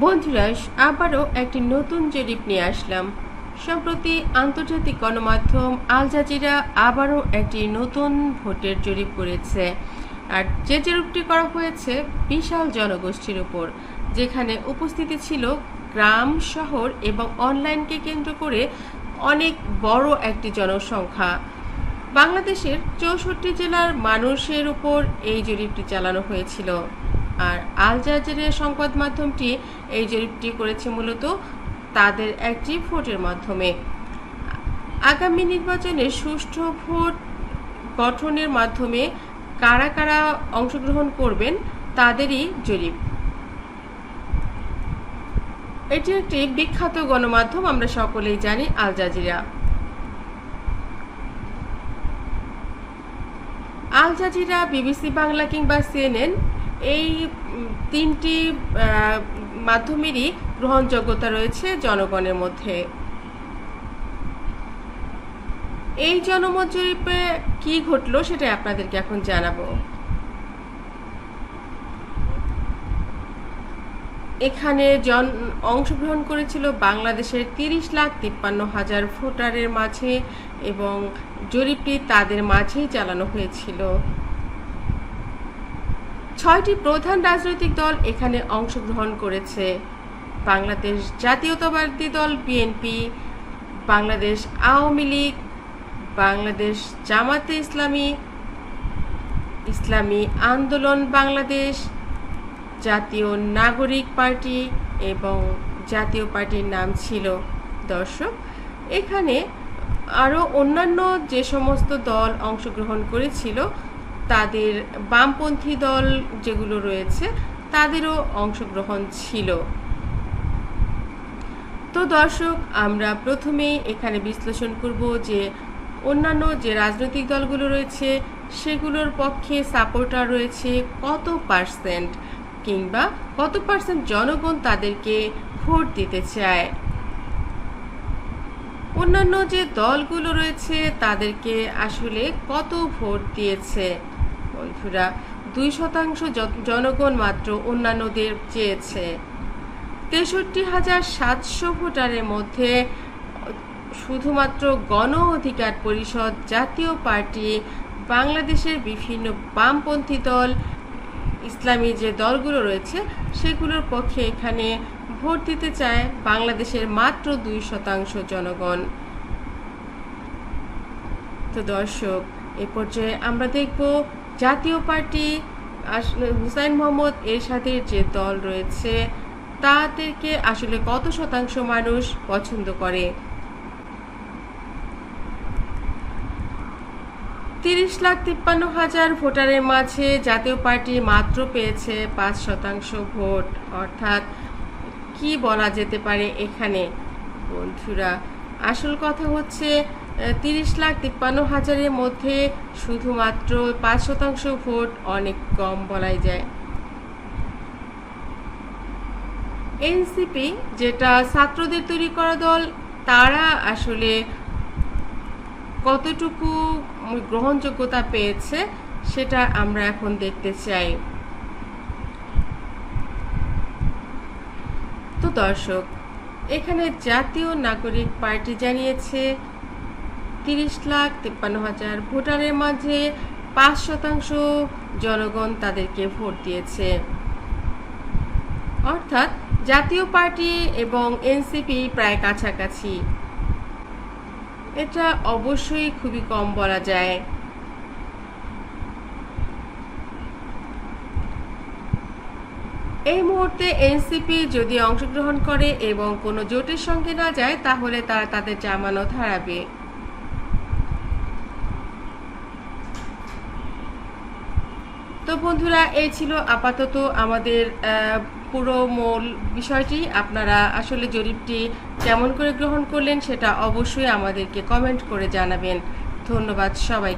বন্ধুরা, আবারও একটি নতুন জরিপ নিয়ে আসলাম। সম্প্রতি আন্তর্জাতিক গণমাধ্যম আল জাজিরা আবারও একটি নতুন ভোটের জরিপ করেছে। আর যে জরিপটি করা হয়েছে বিশাল জনগোষ্ঠীর উপর, যেখানে উপস্থিতি ছিল গ্রাম, শহর এবং অনলাইনকে কেন্দ্র করে অনেক বড় একটি জনসংখ্যা। বাংলাদেশের 64 জেলার মানুষের উপর এই জরিপটি চালানো হয়েছিল। আর আল জাজিরা সংবাদ মাধ্যমটি এই জরিপটি করেছে মূলত তাদের অ্যাক্টিভ ভোটের মাধ্যমে। আগামী নির্বাচনে সুষ্ঠু ভোট গঠনের মাধ্যমে কারা কারা অংশগ্রহণ করবেন তাদেরই জরিপ। এটি একটি বিখ্যাত গণমাধ্যম, আমরা সকলেই জানি Al Jazeera. Al Jazeera, BBC Bangla কিংবা সিএনএন, এই তিনটি মাধ্যমেরই গ্রহণযোগ্যতা রয়েছে জনগণের মধ্যে। এই জনমত জরিপে কি ঘটলো সেটাই আপনাদেরকে এখন জানাবো। এখানে অংশগ্রহণ করেছিল বাংলাদেশের 30,53,000 ভোটারের মাঝে এবং জরিপটি তাদের মাঝেই চালানো হয়েছিল। 6টি প্রধান রাজনৈতিক দল এখানে অংশগ্রহণ করেছে: বাংলাদেশ জাতীয়তাবাদী দল বিএনপি, বাংলাদেশ আওয়ামী লীগ, বাংলাদেশ জামাতে ইসলামী, ইসলামী আন্দোলন বাংলাদেশ, জাতীয় নাগরিক পার্টি এবং জাতীয় পার্টির নাম ছিল। দর্শক, এখানে আরও অন্যান্য যে সমস্ত দল অংশগ্রহণ করেছিল, তাদের বামপন্থী দল যেগুলো রয়েছে তাদেরও অংশগ্রহণ ছিল। তো দর্শক, আমরা প্রথমেই এখানে বিশ্লেষণ করব যে অন্যান্য যে রাজনৈতিক দলগুলো রয়েছে সেগুলোর পক্ষে সাপোর্টার রয়েছে কত পার্সেন্ট, কিংবা কত পার্সেন্ট জনগণ তাদেরকে ভোট দিতে চায়। অন্যান্য যে দলগুলো রয়েছে তাদেরকে আসলে কত ভোট দিয়েছে। বন্ধুরা, 2% জনগণ মাত্র অন্যান্যদের চেয়েছে। 63,700 ভোটারের মধ্যে শুধুমাত্র গণ অধিকার পরিষদ, জাতীয় পার্টি, বাংলাদেশের বিভিন্ন বামপন্থী দল, ইসলামী যে দলগুলো রয়েছে সেগুলোর পক্ষে এখানে ভোট দিতে চায় বাংলাদেশের মাত্র 2% জনগণ। তো দর্শক, এ পর্যায়ে আমরা দেখব জাতীয় পার্টি, হুসাইন মোহাম্মদ এরশাদের যে দল রয়েছে তাদেরকে আসলে কত শতাংশ মানুষ পছন্দ করে। 30,53,000 ভোটারের মাঝে জাতীয় পার্টি মাত্র পেয়েছে 5% ভোট। অর্থাৎ কি বলা যেতে পারে এখানে? বন্ধুরা, আসল কথা হচ্ছে 30,53,000-এর মধ্যে শুধুমাত্র 5% ভোট অনেক কম বলাই যায়। এনসিপি, যেটা ছাত্রদের তৈরি করা দল, তারা আসলে কতটুকু গ্রহণযোগ্যতা পেয়েছে সেটা আমরা এখন দেখতে চাই। তো দর্শক, এখানে জাতীয় নাগরিক পার্টি জানিয়েছে 30,53,000 ভোটারের মাঝে 5% জনগণ তাদেরকে ভোট দিয়েছে। অর্থাৎ জাতীয় পার্টি এবং এনসিপি প্রায় কাছাকাছি। এটা অবশ্যই খুবই কম বলা যায়। এই মুহূর্তে এনসিপি যদি অংশগ্রহণ করে এবং কোনো জোটের সঙ্গে না যায়, তাহলে তারা তাদের জামানত হারাবে। তো বন্ধুরা, এই ছিল আপাতত আমাদের পুরো মূল বিষয়টি। আপনারা আসলে জরিপটি কেমন করে গ্রহণ করলেন সেটা অবশ্যই আমাদেরকে কমেন্ট করে জানাবেন। ধন্যবাদ সবাই।